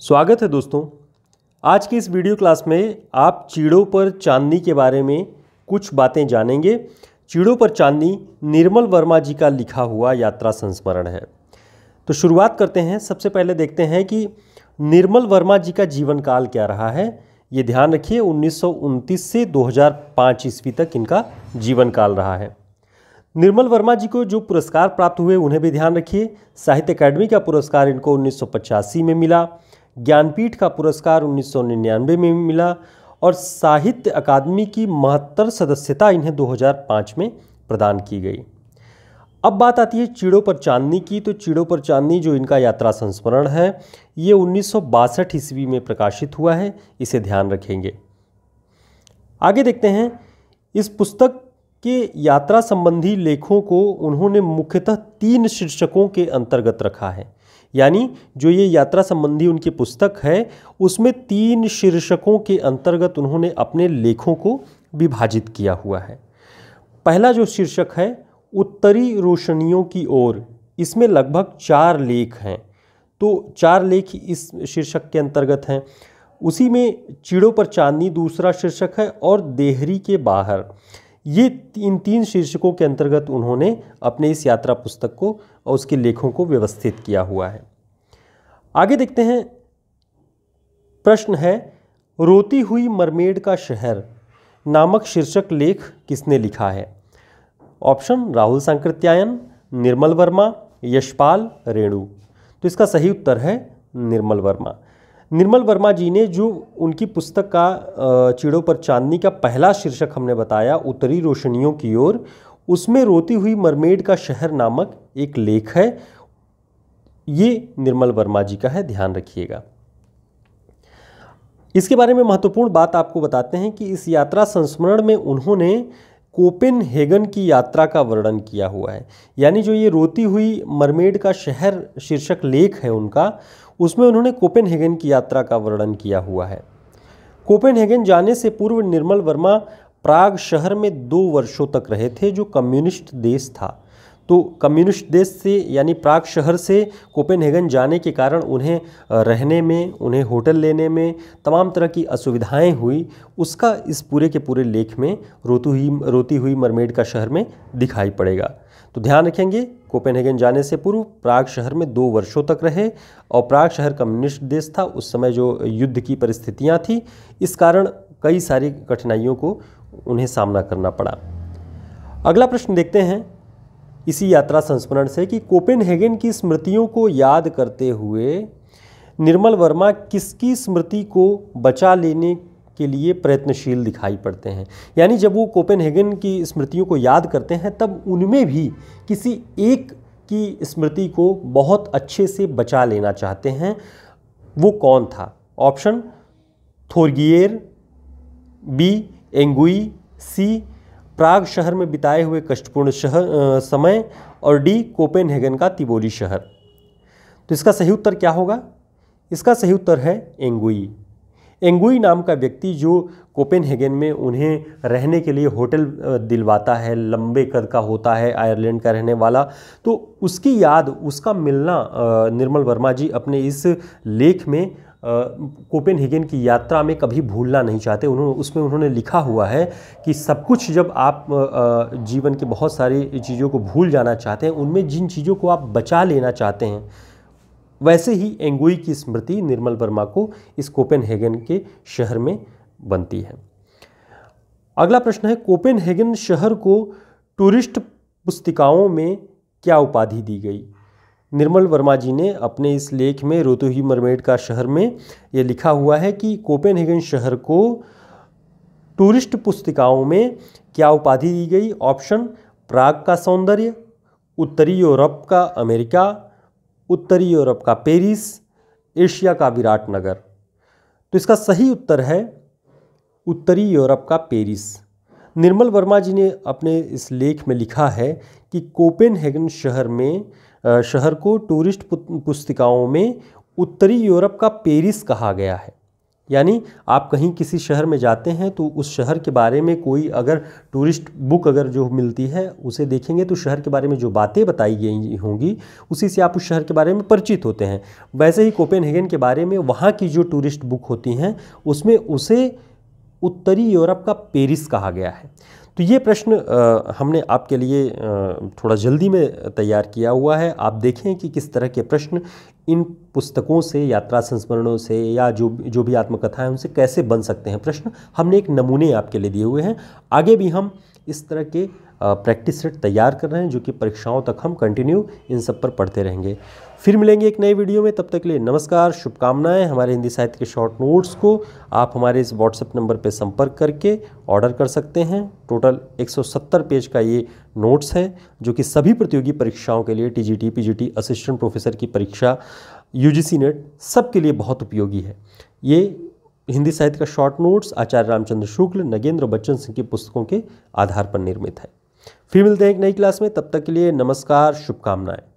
स्वागत है दोस्तों। आज की इस वीडियो क्लास में आप चीड़ों पर चांदनी के बारे में कुछ बातें जानेंगे। चीड़ों पर चांदनी निर्मल वर्मा जी का लिखा हुआ यात्रा संस्मरण है। तो शुरुआत करते हैं। सबसे पहले देखते हैं कि निर्मल वर्मा जी का जीवन काल क्या रहा है। ये ध्यान रखिए 1929 से 2005 ईस्वी तक इनका जीवन काल रहा है। निर्मल वर्मा जी को जो पुरस्कार प्राप्त हुए उन्हें भी ध्यान रखिए। साहित्य अकादमी का पुरस्कार इनको 1985 में मिला, ज्ञानपीठ का पुरस्कार 1999 में मिला और साहित्य अकादमी की महत्तर सदस्यता इन्हें 2005 में प्रदान की गई। अब बात आती है चीड़ों पर चांदनी की। तो चीड़ों पर चांदनी जो इनका यात्रा संस्मरण है ये 1962 ईस्वी में प्रकाशित हुआ है, इसे ध्यान रखेंगे। आगे देखते हैं। इस पुस्तक के यात्रा संबंधी लेखों को उन्होंने मुख्यतः 3 शीर्षकों के अंतर्गत रखा है। यानी जो ये यात्रा संबंधी उनकी पुस्तक है उसमें 3 शीर्षकों के अंतर्गत उन्होंने अपने लेखों को विभाजित किया हुआ है। पहला जो शीर्षक है उत्तरी रोशनियों की ओर, इसमें लगभग 4 लेख हैं। तो 4 लेख इस शीर्षक के अंतर्गत हैं। उसी में चीड़ों पर चांदनी दूसरा शीर्षक है और देहरी के बाहर, ये इन 3 शीर्षकों के अंतर्गत उन्होंने अपने इस यात्रा पुस्तक को और उसके लेखों को व्यवस्थित किया हुआ है। आगे देखते हैं। प्रश्न है रोती हुई मरमेड का शहर नामक शीर्षक लेख किसने लिखा है। ऑप्शन राहुल सांकृत्यायन, निर्मल वर्मा, यशपाल, रेणु। तो इसका सही उत्तर है निर्मल वर्मा। निर्मल वर्मा जी ने जो उनकी पुस्तक का चीड़ों पर चांदनी का पहला शीर्षक हमने बताया उत्तरी रोशनियों की ओर, उसमें रोती हुई मरमेड का शहर नामक एक लेख है। ये निर्मल वर्मा जी का है, ध्यान रखिएगा। इसके बारे में महत्वपूर्ण बात आपको बताते हैं कि इस यात्रा संस्मरण में उन्होंने कोपेनहेगन की यात्रा का वर्णन किया हुआ है। यानी जो ये रोती हुई मरमेड का शहर शीर्षक लेख है उनका, उसमें उन्होंने कोपेनहेगन की यात्रा का वर्णन किया हुआ है। कोपेनहेगन जाने से पूर्व निर्मल वर्मा प्राग शहर में 2 वर्षों तक रहे थे, जो कम्युनिस्ट देश था। तो कम्युनिस्ट देश से यानी प्राग शहर से कोपेनहेगन जाने के कारण उन्हें रहने में, उन्हें होटल लेने में तमाम तरह की असुविधाएं हुई। उसका इस पूरे के पूरे लेख में रोती हुई मरमेड का शहर में दिखाई पड़ेगा। तो ध्यान रखेंगे, कोपेनहेगन जाने से पूर्व प्राग शहर में 2 वर्षों तक रहे और प्राग शहर कम्युनिस्ट देश था। उस समय जो युद्ध की परिस्थितियां थी, इस कारण कई सारी कठिनाइयों को उन्हें सामना करना पड़ा। अगला प्रश्न देखते हैं इसी यात्रा संस्मरण से कि कोपेनहेगन की स्मृतियों को याद करते हुए निर्मल वर्मा किसकी स्मृति को बचा लेने के लिए प्रयत्नशील दिखाई पड़ते हैं। यानी जब वो कोपेनहेगन की स्मृतियों को याद करते हैं तब उनमें भी किसी एक की स्मृति को बहुत अच्छे से बचा लेना चाहते हैं। वो कौन था। ऑप्शन थोरगिएर, बी एंगुई, सी प्राग शहर में बिताए हुए कष्टपूर्ण समय और डी कोपेनहेगन का तिबोली शहर। तो इसका सही उत्तर क्या होगा। इसका सही उत्तर है एंगुई। एंगुई नाम का व्यक्ति जो कोपेनहेगन में उन्हें रहने के लिए होटल दिलवाता है, लंबे कद का होता है, आयरलैंड का रहने वाला। तो उसकी याद, उसका मिलना निर्मल वर्मा जी अपने इस लेख में कोपेनहेगन की यात्रा में कभी भूलना नहीं चाहते। उसमें उन्होंने लिखा हुआ है कि सब कुछ जब आप जीवन के बहुत सारी चीज़ों को भूल जाना चाहते हैं, उनमें जिन चीज़ों को आप बचा लेना चाहते हैं, वैसे ही एंगुई की स्मृति निर्मल वर्मा को इस कोपेनहेगन के शहर में बनती है। अगला प्रश्न है कोपेनहेगन शहर को टूरिस्ट पुस्तिकाओं में क्या उपाधि दी गई। निर्मल वर्मा जी ने अपने इस लेख में रोती हुई मरमेड का शहर में ये लिखा हुआ है कि कोपेनहेगन शहर को टूरिस्ट पुस्तिकाओं में क्या उपाधि दी गई। ऑप्शन प्राग का सौंदर्य, उत्तरी यूरोप का अमेरिका, उत्तरी यूरोप का पेरिस, एशिया का विराट नगर। तो इसका सही उत्तर है उत्तरी यूरोप का पेरिस। निर्मल वर्मा जी ने अपने इस लेख में लिखा है कि कोपेनहेगन शहर को टूरिस्ट पुस्तिकाओं में उत्तरी यूरोप का पेरिस कहा गया है। यानी आप कहीं किसी शहर में जाते हैं तो उस शहर के बारे में कोई अगर टूरिस्ट बुक अगर जो मिलती है उसे देखेंगे तो शहर के बारे में जो बातें बताई गई होंगी उसी से आप उस शहर के बारे में परिचित होते हैं। वैसे ही कोपेनहेगन के बारे में वहाँ की जो टूरिस्ट बुक होती हैं उसमें उसे उत्तरी यूरोप का पेरिस कहा गया है। तो ये प्रश्न हमने आपके लिए थोड़ा जल्दी में तैयार किया हुआ है। आप देखें कि किस तरह के प्रश्न इन पुस्तकों से, यात्रा संस्मरणों से या जो भी आत्मकथाएं उनसे कैसे बन सकते हैं प्रश्न, हमने एक नमूने आपके लिए दिए हुए हैं। आगे भी हम इस तरह के प्रैक्टिस सेट तैयार कर रहे हैं जो कि परीक्षाओं तक हम कंटिन्यू इन सब पर पढ़ते रहेंगे। फिर मिलेंगे एक नए वीडियो में, तब तक के लिए नमस्कार, शुभकामनाएं। हमारे हिंदी साहित्य के शॉर्ट नोट्स को आप हमारे इस व्हाट्सएप नंबर पर संपर्क करके ऑर्डर कर सकते हैं। टोटल 170 पेज का ये नोट्स है जो कि सभी प्रतियोगी परीक्षाओं के लिए, टीजीटी, पीजीटी, असिस्टेंट प्रोफेसर की परीक्षा, यूजीसी नेट, सब के लिए बहुत उपयोगी है। ये हिंदी साहित्य का शॉर्ट नोट्स आचार्य रामचंद्र शुक्ल, नगेंद्र बच्चन सिंह की पुस्तकों के आधार पर निर्मित है। फिर मिलते हैं एक नई क्लास में, तब तक के लिए नमस्कार, शुभकामनाएं।